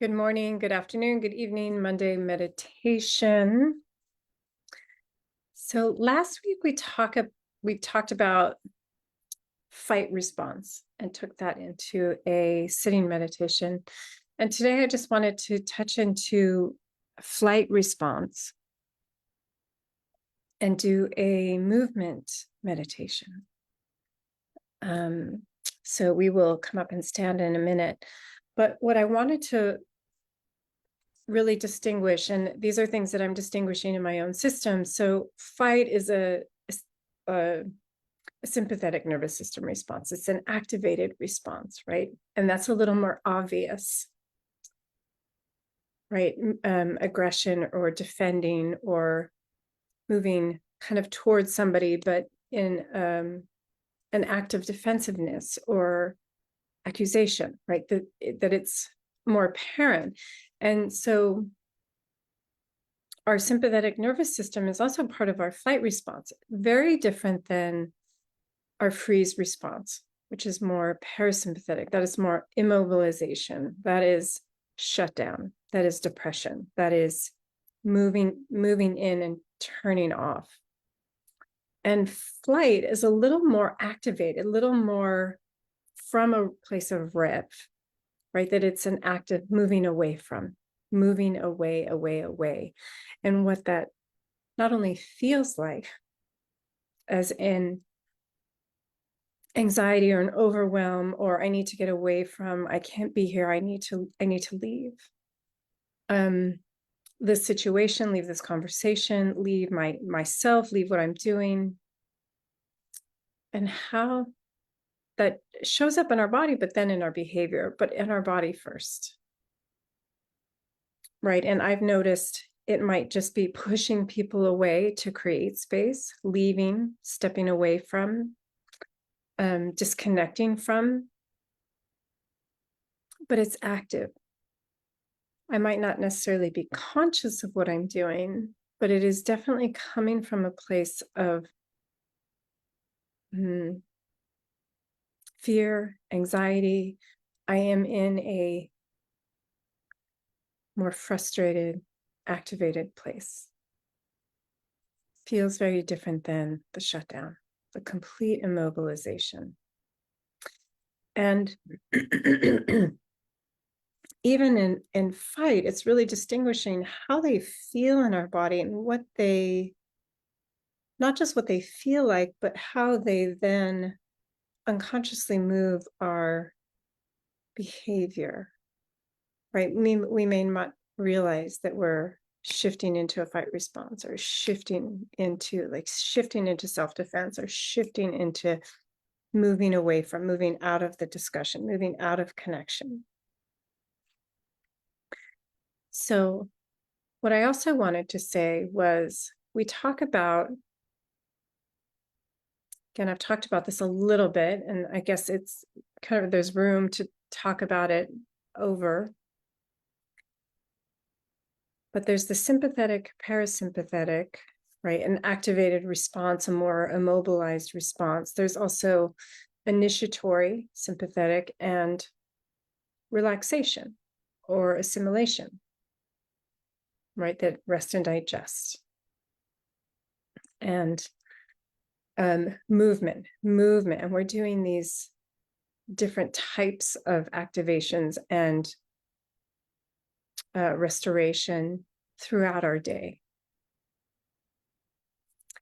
Good morning, good afternoon, good evening, Monday meditation. So last week we talked about fight response and took that into a sitting meditation. And today I just wanted to touch into flight response and do a movement meditation. So we will come up and stand in a minute. But what I wanted to really distinguish, and these are things that I'm distinguishing in my own system. So fight is a sympathetic nervous system response. It's an activated response, right? And that's a little more obvious, right? Aggression or defending or moving kind of towards somebody, but in an act of defensiveness or accusation, right? That it's more apparent. And so our sympathetic nervous system is also part of our flight response, very different than our freeze response, which is more parasympathetic. That is more immobilization. That is shutdown. That is depression. That is moving in and turning off. And flight is a little more activated, a little more from a place of rev, right? That it's an act of moving away from, moving away. And what that not only feels like, as in anxiety or an overwhelm, or I need to get away from, I can't be here, I need to leave this situation, leave this conversation, leave myself, leave what I'm doing, and how that shows up in our body, but then in our behavior, but in our body first. Right. And I've noticed it might just be pushing people away to create space, leaving, stepping away from, disconnecting from, but it's active. I might not necessarily be conscious of what I'm doing, but it is definitely coming from a place of fear, anxiety. I am in a more frustrated, activated place. Feels very different than the shutdown, the complete immobilization. And even in fight, it's really distinguishing how they feel in our body and what they, not just what they feel like, but how they then unconsciously move our behavior, right? We may not realize that we're shifting into a fight response, or shifting into self-defense, or shifting into moving away from, moving out of the discussion, moving out of connection. So what I also wanted to say was, we talk about, again, I've talked about this a little bit, and I guess it's kind of, there's room to talk about it over. But there's the sympathetic, parasympathetic, right? An activated response, a more immobilized response. There's also initiatory, sympathetic, and relaxation or assimilation, right? That rest and digest. And movement. And we're doing these different types of activations and restoration throughout our day,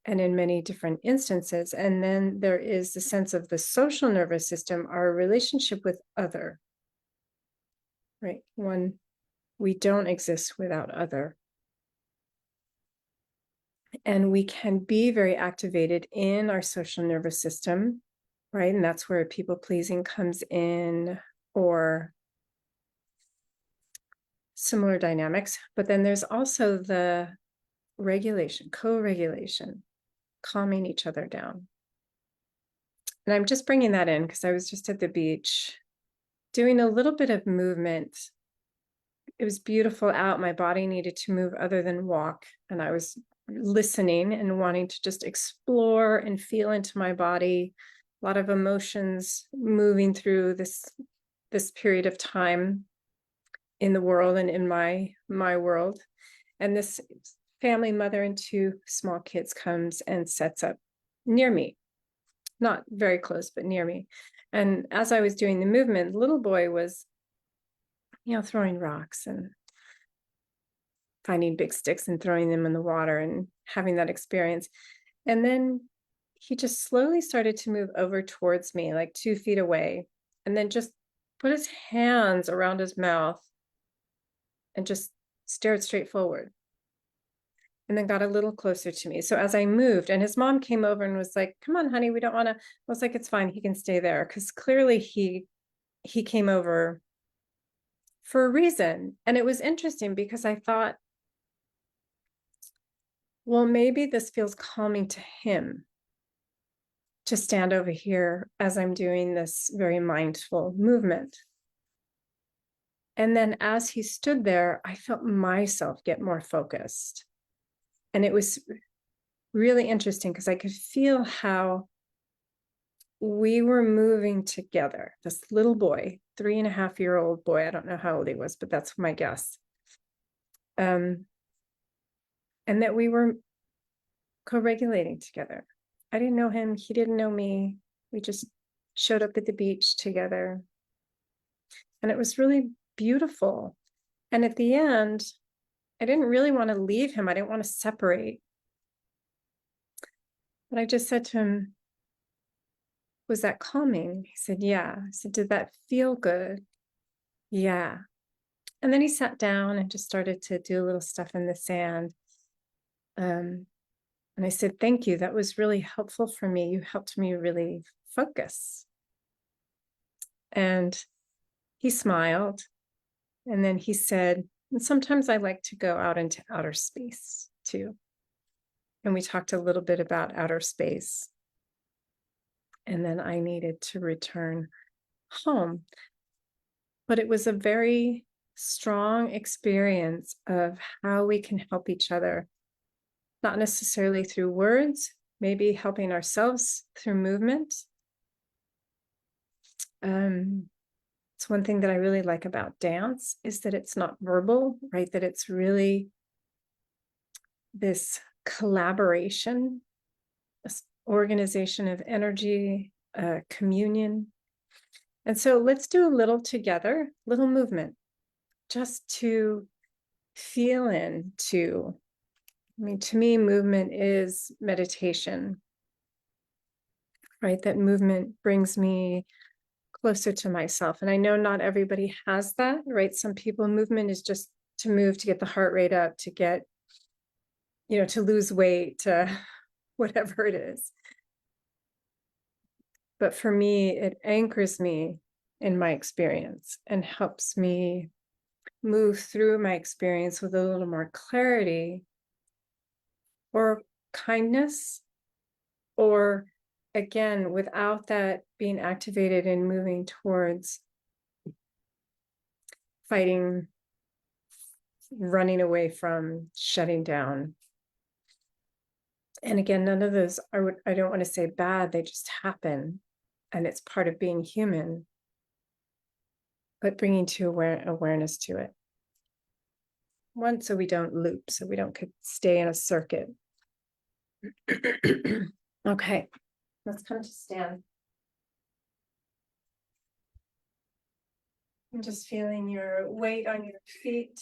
and in many different instances. And then there is the sense of the social nervous system, our relationship with other, right? One, we don't exist without other. And we can be very activated in our social nervous system, right? And that's where people pleasing comes in, or similar dynamics. But then there's also the regulation, co-regulation, calming each other down. And I'm just bringing that in because I was just at the beach doing a little bit of movement. It was beautiful out. My body needed to move other than walk. And I was listening and wanting to just explore and feel into my body. A lot of emotions moving through this period of time. in the world and in my world. And this family mother and two small kids comes and sets up near me, not very close, but near me. And as I was doing the movement, the little boy was, throwing rocks and finding big sticks and throwing them in the water and having that experience. And then he just slowly started to move over towards me, like 2 feet away, and then just put his hands around his mouth and just stared straight forward. And then got a little closer to me. So as I moved, and his mom came over and was like, "Come on, honey, we don't want to." I was like, "It's fine, he can stay there," because clearly he came over for a reason. And it was interesting because I thought, well, maybe this feels calming to him to stand over here as I'm doing this very mindful movement. And then as he stood there, I felt myself get more focused. And it was really interesting because I could feel how we were moving together. This little boy, 3.5-year-old boy, I don't know how old he was, but that's my guess. And that we were co-regulating together. I didn't know him, he didn't know me. We just showed up at the beach together. And it was really beautiful. And at the end, I didn't really want to leave him. I didn't want to separate. But I just said to him, "Was that calming?" He said, "Yeah." I said, "Did that feel good?" "Yeah." And then he sat down and just started to do a little stuff in the sand. And I said, "Thank you. That was really helpful for me. You helped me really focus." And he smiled. And then he said, "And sometimes I like to go out into outer space too." And we talked a little bit about outer space. And then I needed to return home. But it was a very strong experience of how we can help each other, not necessarily through words, maybe helping ourselves through movement. It's one thing that I really like about dance is that it's not verbal, right? That it's really this collaboration, this organization of energy, communion. And so let's do a little together, little movement, just to feel into. I mean, to me, movement is meditation, right? That movement brings me closer to myself. And I know not everybody has that, right? Some people, movement is just to move, to get the heart rate up, to get, to lose weight, to whatever it is. But for me, it anchors me in my experience and helps me move through my experience with a little more clarity or kindness, or again, without that being activated and moving towards fighting, running away from, shutting down. And again, none of those I don't want to say bad, they just happen. And it's part of being human, but bringing to awareness to it. One, so we don't loop, so we don't stay in a circuit. Okay, let's come to stand. I'm just feeling your weight on your feet.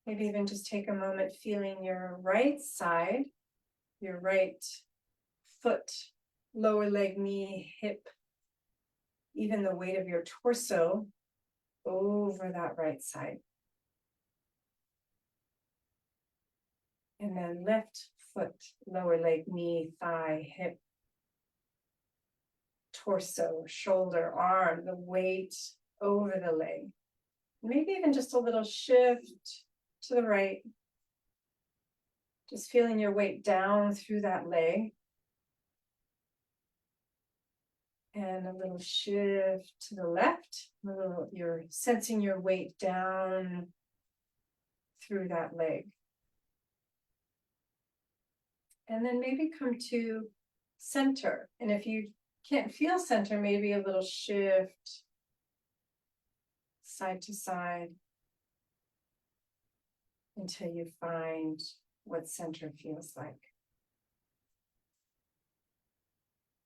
Maybe even just take a moment feeling your right side, your right foot, lower leg, knee, hip, even the weight of your torso over that right side. And then left foot, lower leg, knee, thigh, hip, torso, shoulder, arm, the weight over the leg. Maybe even just a little shift to the right. Just feeling your weight down through that leg. And a little shift to the left. You're sensing your weight down through that leg. And then maybe come to center. And if you can't feel center, maybe a little shift side to side, until you find what center feels like.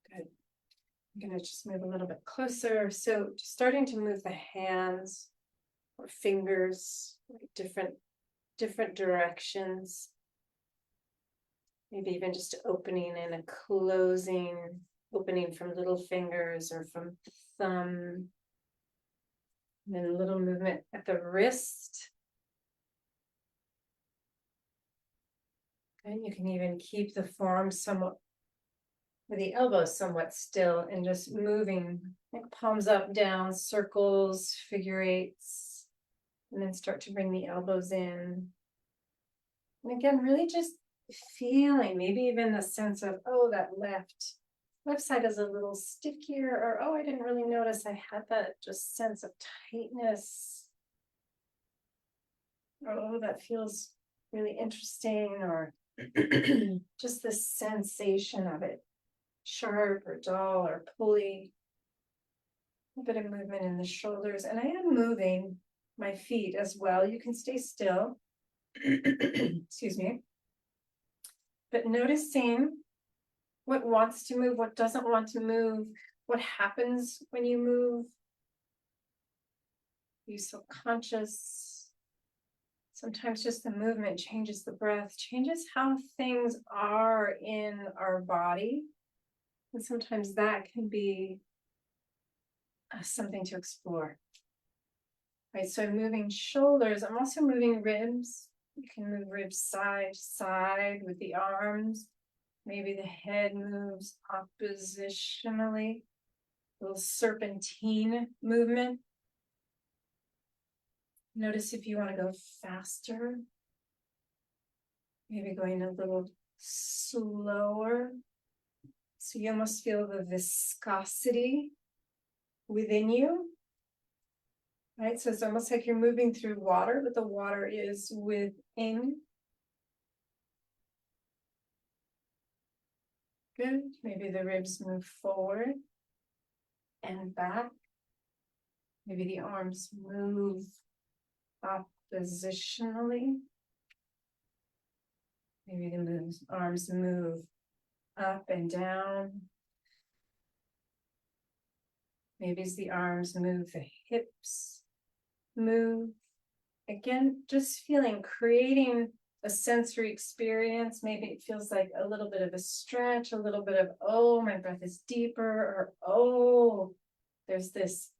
Good. I'm going to just move a little bit closer. So just starting to move the hands or fingers, like different directions. Maybe even just opening and a closing, opening from little fingers or from thumb. And then a little movement at the wrist. And you can even keep the forearms somewhat, with the elbows somewhat still, and just moving, like palms up, down, circles, figure eights. And then start to bring the elbows in. And again, really just feeling, maybe even a sense of, oh, that left side is a little stiff here, or oh, I didn't really notice I had that just sense of tightness. Oh, that feels really interesting, or just the sensation of it, sharp or dull or pulley. A bit of movement in the shoulders, and I am moving my feet as well. You can stay still. Excuse me. But noticing what wants to move, what doesn't want to move, what happens when you move. Be so conscious. Sometimes just the movement changes the breath, changes how things are in our body. And sometimes that can be something to explore. Right, so I'm moving shoulders. I'm also moving ribs. You can move ribs side to side with the arms. Maybe the head moves oppositionally. A little serpentine movement. Notice if you want to go faster. Maybe going a little slower. So you almost feel the viscosity within you. Right, so it's almost like you're moving through water, but the water is within. Good. Maybe the ribs move forward and back. Maybe the arms move oppositionally. Maybe the arms move up and down. Maybe as the arms move, the hips move. Again, just feeling, creating a sensory experience. Maybe it feels like a little bit of a stretch, a little bit of, oh, my breath is deeper, or oh, there's this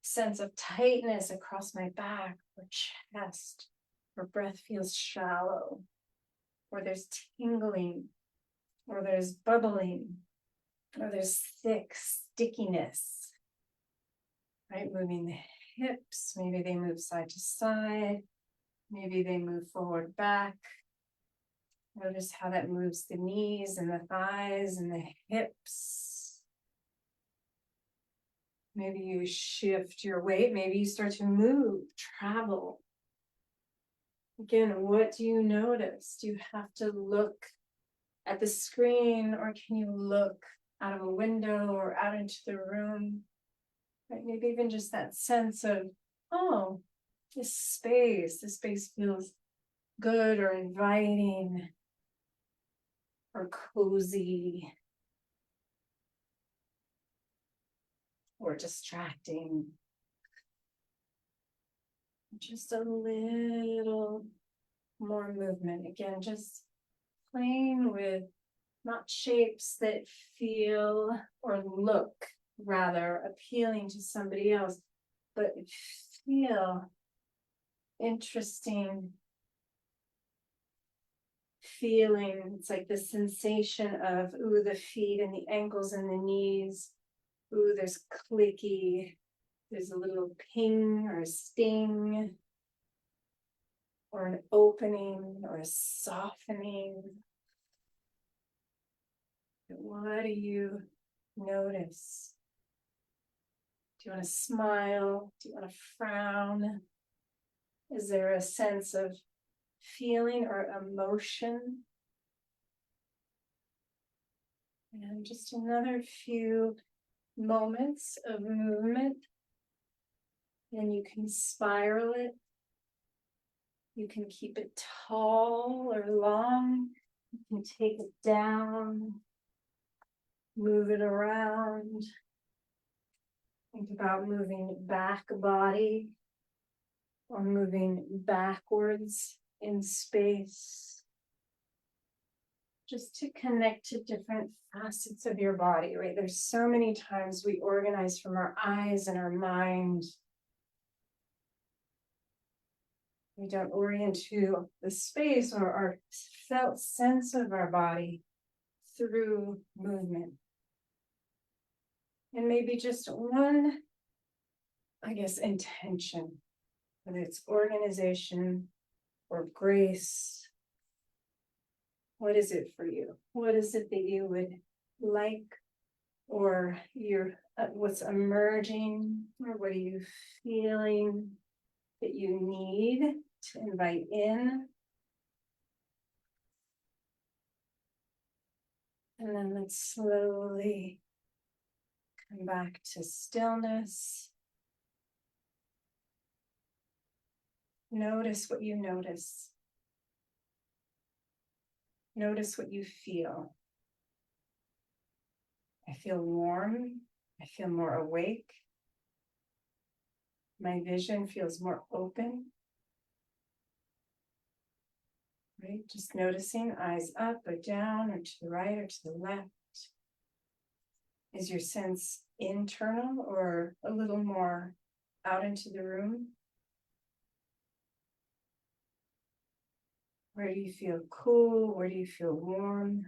sense of tightness across my back or chest, or breath feels shallow, or there's tingling, or there's bubbling, or there's thick stickiness. Right, moving the hips, maybe they move side to side, maybe they move forward, back. Notice how that moves the knees and the thighs and the hips. Maybe you shift your weight, maybe you start to move, travel. Again, what do you notice? Do you have to look at the screen, or can you look out of a window or out into the room? Right? Maybe even just that sense of, oh, this space feels good or inviting or cozy or distracting. Just a little more movement. Again, just playing with not shapes that feel or look rather appealing to somebody else, but feel interesting. Feeling, it's like the sensation of, ooh, the feet and the ankles and the knees. Ooh, there's clicky. There's a little ping or a sting, or an opening or a softening. What do you notice? Do you want to smile? Do you want to frown? Is there a sense of feeling or emotion? And just another few moments of movement And you can spiral it. You can keep it tall or long. You can take it down, move it around. Think about moving back body or moving backwards in space. Just to connect to different facets of your body, right? There's so many times we organize from our eyes and our mind. We don't orient to the space or our felt sense of our body through movement. And maybe just one, I guess, intention, whether it's organization or grace. What is it for you? What is it that you would like, or what's emerging, or what are you feeling that you need to invite in? And then let's slowly come back to stillness. Notice what you notice. Notice what you feel. I feel warm. I feel more awake. My vision feels more open. Right? Just noticing eyes up or down or to the right or to the left. Is your sense internal or a little more out into the room? Where do you feel cool? Where do you feel warm?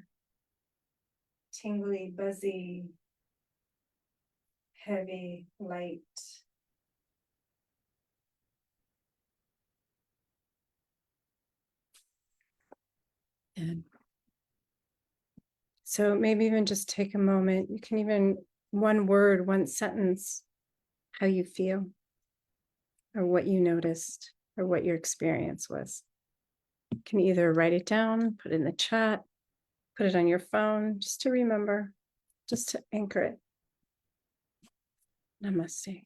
Tingly, buzzy, heavy, light. And so maybe even just take a moment. You can even, one word, one sentence, how you feel, or what you noticed, or what your experience was. You can either write it down, put it in the chat, put it on your phone, just to remember, just to anchor it. Namaste.